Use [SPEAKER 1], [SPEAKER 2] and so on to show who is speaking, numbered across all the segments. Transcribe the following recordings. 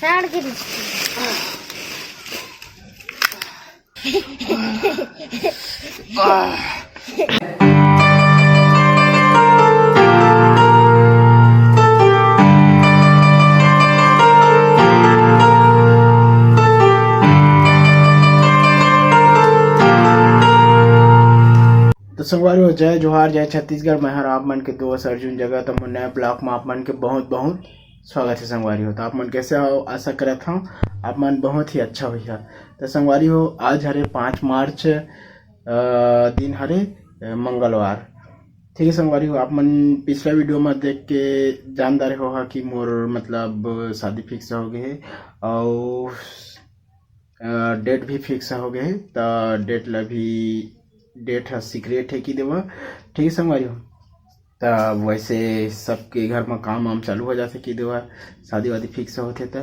[SPEAKER 1] साड़ के
[SPEAKER 2] तो संगवारी हो जय जोहार जय छत्तीसगढ़। मैं हर आप मन के दोस्त अर्जुन जगह तो नया ब्लॉक में आप मन के बहुत बहुत स्वागत है। संगवारी हो तो आप मन कैसे हो, आशा करत हूँ आप मन बहुत ही अच्छा हुई है। तो संगवारी हो आज हरे 5 मार्च दिन हरे मंगलवार। ठीक है संगवारी हो, आप मन पिछला वीडियो में देख के जानदार हो कि मोर मतलब शादी फिक्स हो गए है और डेट भी फिक्स हो गए है। तो डेट ला भी डेट है सीक्रेट है कि देवा। ठीक है संगवारी हो, तो वैसे सबके घर में काम वाम चालू हो जाते कि देवा शादी वादी फिक्स होते तो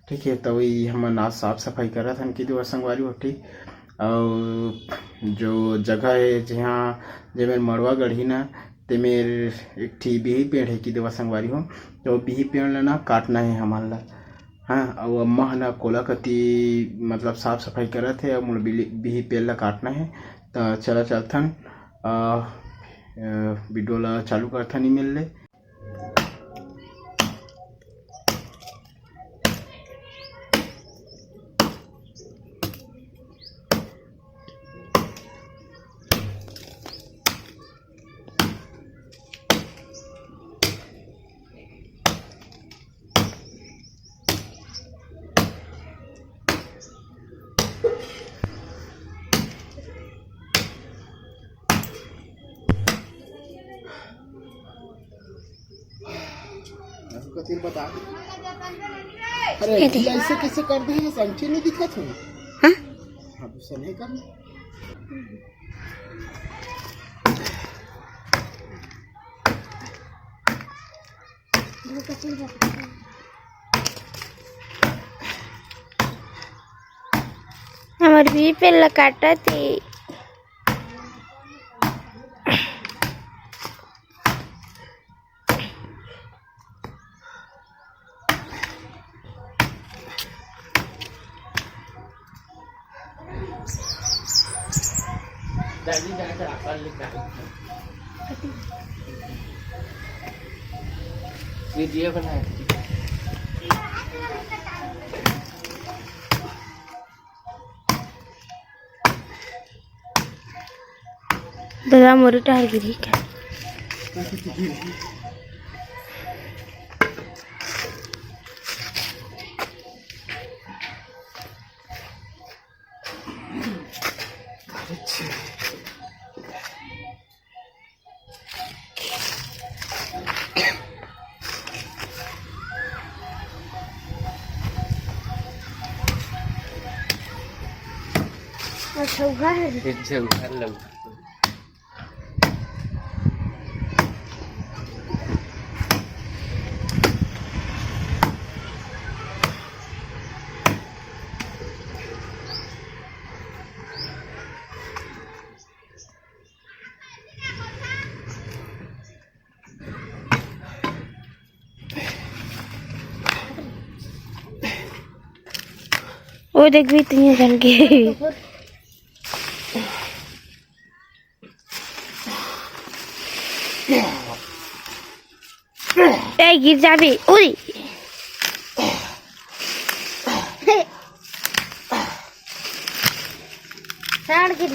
[SPEAKER 2] ठीक है। तो वही हम आज साफ सफाई कर रहा था कि देवा संगवारी हो। ठीक, और जो जगह है जहाँ जे मेरे मड़वा गढ़ी ना ते मेरे एक ठी बिही पेड़ है कि देवा संगवारी हो। तो बिही पेड़ लेना काटना है हमारे ला। हाँ, और अम्मा है ना कोला कती मतलब साफ सफाई कर रहे थे और मुझे बिही पेड़ ला काटना है। तो चला चलथन वीडियो ला चालू करथन ही मिल ले। कतिल बता अरे ऐसे कैसे कर दे हैं, संठी नहीं दिखत है। हां हां दूसरा नहीं करना।
[SPEAKER 1] हमारे भी पे लकाटा थी।
[SPEAKER 2] दादी जाकर आकर लिखा वीडियो बनाए
[SPEAKER 1] दादा मोरे टायर गिरी क्या अच्छा उघा है
[SPEAKER 2] इज्जत उघार लग
[SPEAKER 1] वो देख भी इतनी जल गई। ए गिर जाबे ओए साड़ के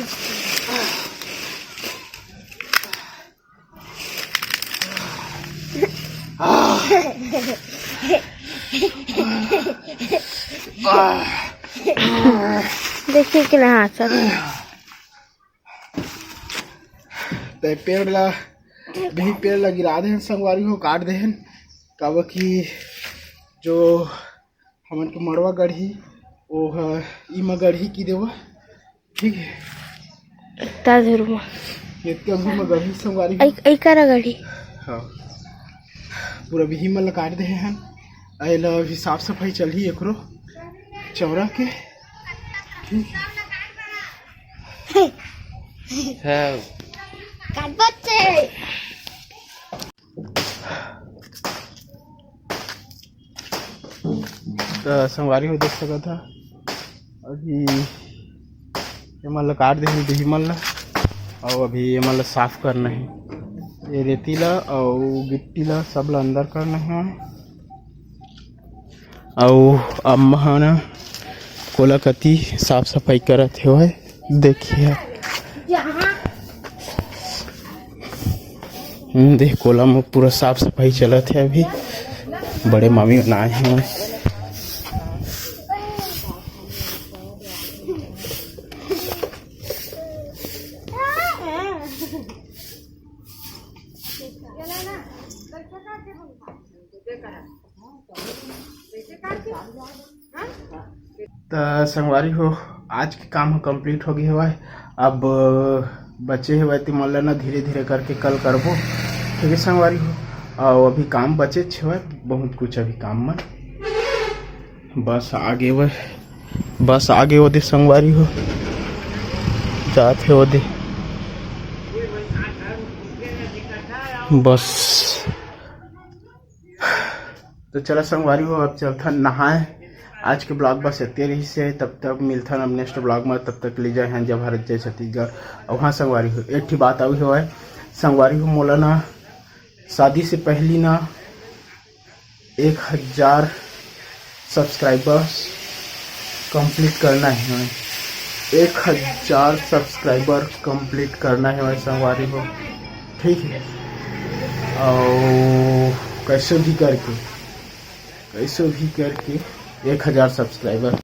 [SPEAKER 1] देखिए कि ना सर
[SPEAKER 2] ते पेड़ ला भी पेड़ ला गिरा दे संगवारी हो, काट दे कब कि जो हमन के मड़वा गढ़ी वो इमा गढ़ी की देवा। ठीक है
[SPEAKER 1] ताजरुमा
[SPEAKER 2] इतने अभी में गढ़ी संगवारी
[SPEAKER 1] आई करा गढ़ी।
[SPEAKER 2] हाँ पूरा बिही में ला काट दे हैं। अला अभी साफ सफाई चल ही एकरो चौरा के। ठीक है
[SPEAKER 1] काट बच्चे
[SPEAKER 2] तो संगवारी हो देख सका था अभी ये मतलब काट दे दही मन और अभी ये मतलब साफ करना है, ये रेती ला और गिट्टी ला सब ला अंदर करना है। और अम्मा है ना कोला कती साफ सफाई करत है, देखिए देख कोला में पूरा साफ सफाई चलत है। अभी बड़े मामी बनाए हैं। तो संगवारी हो आज के काम कंप्लीट हो गया है। अब बचे है वैसे मतलब ना धीरे धीरे करके कल करबो, ठीक है संगवारी हो। और अभी काम बचे छे बहुत कुछ अभी काम में, बस आगे वो दे संगवारी हो जाते वो दे बस। तो चलो संगवारी हो अब चलता नहाए। आज के ब्लॉग बस इतने रही से, तब तक मिलता हम नेक्स्ट ब्लॉग में। तब तक ले जाए जब भारत जय छत्तीसगढ़। और वहाँ संगवारी हो एक बात आई हो संगवारी हो मोला ना शादी से पहली ना 1000 सब्सक्राइबर्स कंप्लीट करना है। 1000 सब्सक्राइबर कंप्लीट करना है संगवारी हो, ठीक है। और कैसे भी करके 1000 सब्सक्राइबर